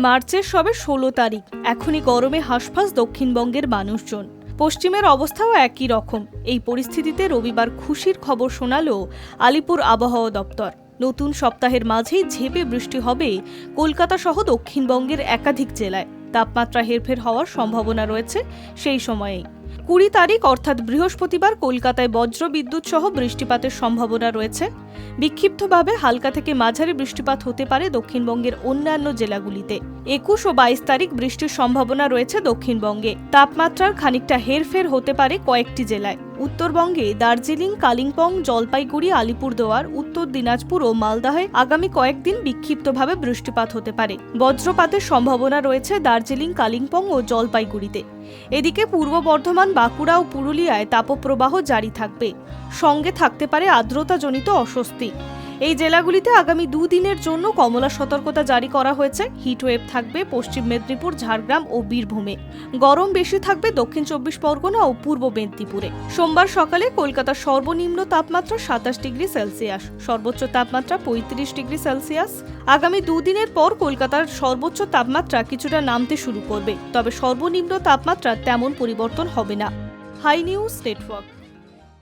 মার্চের সবে ১৬ তারিখ, এখনই গরমে হাঁসফাঁস দক্ষিণবঙ্গের মানুষজন। পশ্চিমের অবস্থাও একই রকম। এই পরিস্থিতিতে রবিবার খুশির খবর শোনালো আলিপুর আবহাওয়া দপ্তর। নতুন সপ্তাহের মাঝেই ঝেঁপে বৃষ্টি হবে কলকাতা সহ দক্ষিণবঙ্গের একাধিক জেলায়। তাপমাত্রা হেরফের হওয়ার সম্ভাবনা রয়েছে সেই সময়েই। ২০ তারিখ অর্থাৎ বৃহস্পতিবার কলকাতায় বজ্র বিদ্যুৎ সহ বৃষ্টিপাতের সম্ভাবনা রয়েছে। বিক্ষিপ্তভাবে হালকা থেকে মাঝারি বৃষ্টিপাত হতে পারে দক্ষিণবঙ্গের অন্যান্য জেলাগুলিতে। ২১ ও ২২ তারিখ বৃষ্টির সম্ভাবনা রয়েছে দক্ষিণবঙ্গে। তাপমাত্রার খানিকটা হেরফের হতে পারে কয়েকটি জেলায়। উত্তরবঙ্গে দার্জিলিং, কালিম্পং, জলপাইগুড়ি, আলিপুরদুয়ার, উত্তর দিনাজপুর ও মালদহে আগামী কয়েকদিন বিক্ষিপ্তভাবে বৃষ্টিপাত হতে পারে। বজ্রপাতের সম্ভাবনা রয়েছে দার্জিলিং, কালিম্পং ও জলপাইগুড়িতে। এদিকে পূর্ব বর্ধমান, বাঁকুড়া ও পুরুলিয়ায় তাপপ্রবাহ জারি থাকবে। সঙ্গে থাকতে পারে আর্দ্রতাজনিত অস্বস্তি। এই জেলাগুলিতে আগামী দুদিনের জন্য কমলা সতর্কতা জারি করা হয়েছে। হিটওয়েভ থাকবে পশ্চিম মেদিনীপুর, ঝাড়গ্রাম ও বীরভূমে। গরম বেশি থাকবে দক্ষিণ ২৪ পরগনা ও পূর্ব মেদিনীপুরে। সোমবার সকালে কলকাতার সর্বনিম্ন তাপমাত্রা ২৭ ডিগ্রি সেলসিয়াস, সর্বোচ্চ তাপমাত্রা ৩৫ ডিগ্রি সেলসিয়াস। আগামী দুদিনের পর কলকাতার সর্বোচ্চ তাপমাত্রা কিছুটা নামতে শুরু করবে, তবে সর্বনিম্ন তাপমাত্রা তেমন পরিবর্তন হবে না। High news network.